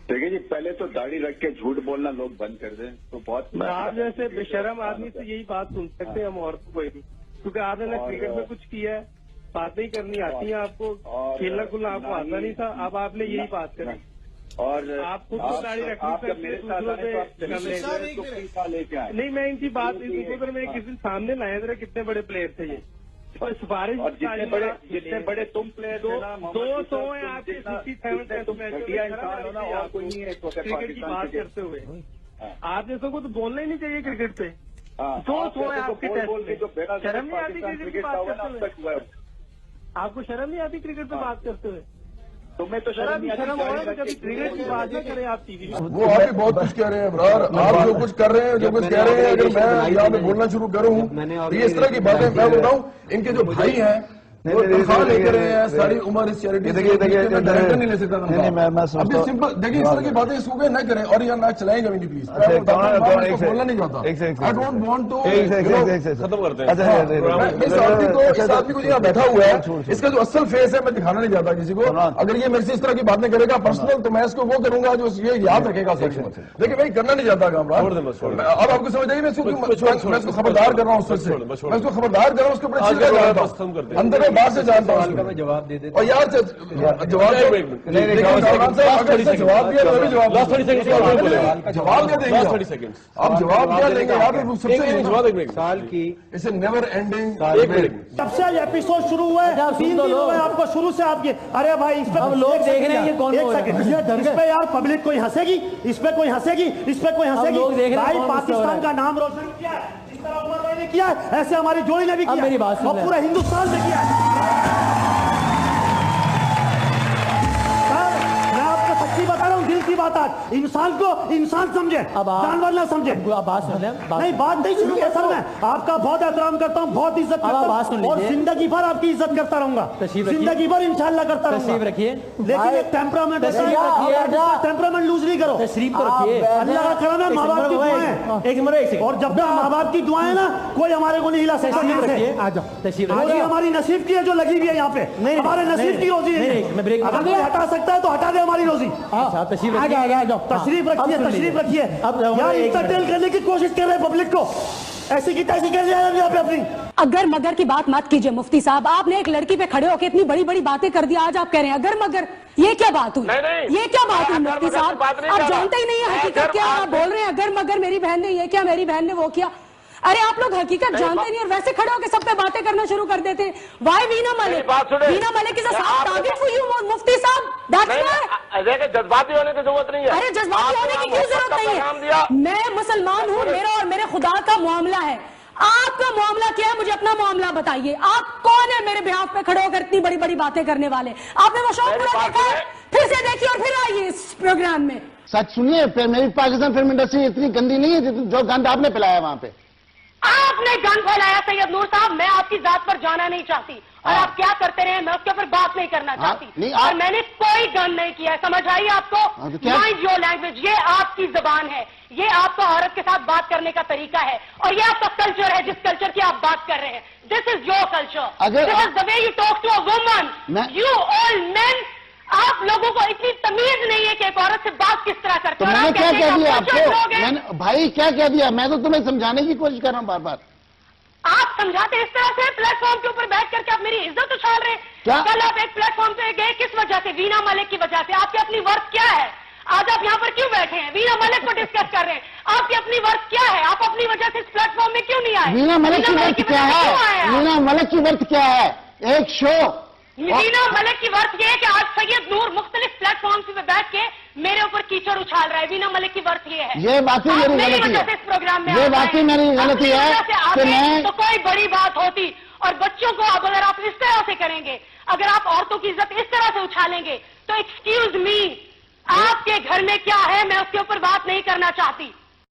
دیکھیں جی، پہلے تو داڑھی رکھ کے جھوٹ بولنا لوگ بند کر دیں تو بہت. آپ جیسے بےشرم آدمی سے یہی بات سن سکتے ہیں ہم عورتوں کو بھی، کیونکہ آپ نے نہ کرکٹ میں کچھ کیا ہے، باتیں کرنی آتی ہیں آپ کو، کھیلنا کھلنا آپ کو آتا نہیں تھا، اب آپ نے یہی بات کری. اور آپ خود کو داڑھی رکھنی میرے دوسروں پہ لے کے آئے. نہیں، میں ان کی بات دوسروں میں کسی دن سامنے لایا کتنے بڑے پلیئر تھے یہ، اور سفارش اور جتنے بڑے تم پلیئر 200 ہیں آپ کے 67 اور کوئی نہیں ہے کرکٹ کی بات کرتے ہوئے. آپ جیسوں کو تو بولنا ہی نہیں چاہیے کرکٹ پہ. 200 ہیں آپ کے ٹیسٹ. شرم نہیں آتی کرکٹ کی بات کرتے ہوئے؟ آپ کو شرم نہیں آتی کرکٹ پہ بات کرتے ہوئے؟ تمہیں تو شرم اور کبھی کرکٹ کی بات نہ کریں آپ ٹی وی میں. وہ آپ بھی بہت کچھ کہہ رہے ہیں ابرار، آپ جو کچھ کر رہے ہیں، جو کچھ کہہ رہے ہیں، اگر میں یہاں پہ بولنا شروع کروں تو یہ اس طرح کی باتیں میں بتاؤں. ان کے جو بھائی ہیں وہ تنخواہ لے کے رہے ہیں ساری عمر اس چیریٹی سے، میں ڈائریکٹر نہیں لے سکتا تنخواہ. ابھی سمپل دیکھیں، اس طرح کی باتیں اس کو نہ کریں اور یہ نہ چلائیں گے بھی پلیز. بولنا نہیں چاہتا. آئی ڈونٹ وانٹ ٹو ختم کرتے ہیں. اس آدمی کو یہاں بیٹھا ہوا ہے، اس کا جو اصل فیس ہے میں دکھانا نہیں چاہتا کسی کو. اگر یہ میرے سے اس طرح کی باتیں کرے گا پرسنل تو میں اس کو وہ کروں گا جو یہ یاد رکھے گا. لیکن میں کرنا نہیں چاہتا کام. اب آپ کو سمجھ آئیے میں اس کو خبردار کر رہا ہوں، اس سے میں اس کو خبردار کر رہا ہوں، اس کو بڑے اندر میں باہر سے جانتا ہوں. جواب دے دیتے اور یار جواب دیا تو ابھی جواب کیا دیں گے آپ؟ جواب کیا دیں گے یار؟ سب سے سال کی اسے نیور اینڈنگ. جب سے ایپیسوڈ شروع ہوا ہے 3 دن ہوئے آپ کو شروع سے آپ کے. ارے بھائی اس پہ لوگ دیکھ رہے ہیں یہ کون ایک سیکنڈ، اس پہ یار پبلک کوئی ہنسے گی، اس پہ کوئی ہنسے گی، اس پہ کوئی ہنسے گی. بھائی پاکستان کا نام روشن کیا ہے، جس طرح عمر بھائی نے کیا ہے ایسے ہماری جوڑی نے بھی کیا اور پورے ہندوستان میں کیا ہے. بتا رہا ہوں دل کی بات. آج انسان کو انسان سمجھے، جانور نہ سمجھے. نہیں بات نہیں شروع ہے سر. میں آپ کا بہت احترام کرتا ہوں، بہت عزت کرتا ہوں اور زندگی بھر آپ کی عزت کرتا رہوں گا، زندگی بھر انشاءاللہ کرتا رہوں گا. لیکن ایک ٹیمپرامنٹ لوز نہیں کرو. اللہ کا کرم ہے، ماں باپ کی دعائیں، اور جب تک ماں باپ کی دعائیں نا کوئی ہمارے کو نہیں ہلا سکتا. روزی ہماری نصیب کی ہے جو لگی ہوئی ہے یہاں پہ، ہمارے نصیب کی روزی نہیں. اگر کوئی ہٹا سکتا ہے تو ہٹا دے ہماری روزی. تشریف رکھیے، تشریف رکھیے. یار انٹرٹین کرنے کی کوشش کر رہے ہیں پبلک کو، ایسی کی تیسی کر رہے ہیں یہاں پہ اپنی. اگر مگر کی بات مت کیجئے مفتی صاحب. آپ نے ایک لڑکی پہ کھڑے ہو کے اتنی بڑی بڑی باتیں کر دی، آج آپ کہہ رہے ہیں اگر مگر. یہ کیا بات ہوئی؟ یہ کیا بات ہوئی مفتی صاحب؟ آپ جانتے ہی نہیں ہیں حقیقت کیا. آپ بول رہے ہیں اگر مگر میری بہن نے یہ کیا، میری بہن نے وہ کیا. ارے آپ لوگ حقیقت جانتے نہیں اور ویسے کھڑے ہو کے سب پہ باتیں کرنا شروع کر دیتے ہیں. Why Veena Malik, Veena Malik is a target for you مفتی صاحب. جذباتی ہونے کی ضرورت نہیں ہے. ارے جذباتی ہونے کی کیوں ضرورت نہیں ہے؟ میں مسلمان ہوں، میرا اور میرے خدا کا معاملہ ہے. آپ کا معاملہ کیا ہے؟ مجھے اپنا معاملہ بتائیے. آپ کون ہے میرے بہاف پہ کھڑے ہو کر اتنی بڑی بڑی باتیں کرنے والے؟ آپ نے وہ شوق پورا دیکھا ہے؟ پھر سے دیکھیے اور پھر آئیے اس پروگرام میں. سچ سنیے، میری پاکستان فلم انڈسٹری اتنی گندی نہیں ہے جو گند آپ نے پلایا وہاں پہ. آپ نے گن پھیلایا سید نور صاحب. میں آپ کی ذات پر جانا نہیں چاہتی اور آپ کیا کرتے رہے میں اس کے اوپر بات نہیں کرنا چاہتی. اور میں نے کوئی گن نہیں کیا ہے، سمجھ آئیے آپ کو. مائنڈ یور لینگویج، یہ آپ کی زبان ہے، یہ آپ کا عورت کے ساتھ بات کرنے کا طریقہ ہے اور یہ آپ کا کلچر ہے جس کلچر کی آپ بات کر رہے ہیں. This is your culture, this is the way you talk to a woman. You all men, آپ لوگوں کو اتنی تمیز نہیں ہے کہ ایک عورت سے بات کس طرح کرتے ہیں. میں نے کیا کہہ دیا آپ کو؟ بھائی کیا کہہ دیا؟ میں تو تمہیں سمجھانے کی کوشش کر رہا ہوں بار بار. آپ سمجھاتے اس طرح سے پلیٹ فارم کے اوپر بیٹھ کر کے آپ میری عزت اچھال رہے ہیں. کل آپ ایک پلیٹ فارم پہ گئے کس وجہ سے؟ وینا ملک کی وجہ سے. آپ کی اپنی ورث کیا ہے؟ آج آپ یہاں پر کیوں بیٹھے ہیں؟ وینا ملک کو ڈسکس کر رہے ہیں. آپ کی اپنی ورث کیا ہے؟ آپ اپنی وجہ سے اس پلیٹ فارم میں کیوں نہیں آئے؟ وینا ملک کی ورث کیا ہے؟ وینا ملک کی ورث کیا ہے؟ ایک شو. وینا ملک کی ورث یہ ہے کہ آج سید نور مختلف پلیٹ فارمز پہ بیٹھ کے میرے اوپر کیچڑ اچھال رہا ہے. وینا ملک کی ورث یہ ہے. یہ باقی میری غلطی ہے، اس پروگرام میں یہ باقی میری غلطی ہے کہ میں تو کوئی بڑی بات ہوتی. اور بچوں کو اب اگر آپ اس طرح سے کریں گے، اگر آپ عورتوں کی عزت اس طرح سے اچھالیں گے تو ایکسکیوز می، آپ کے گھر میں کیا ہے میں اس کے اوپر بات نہیں کرنا چاہتی.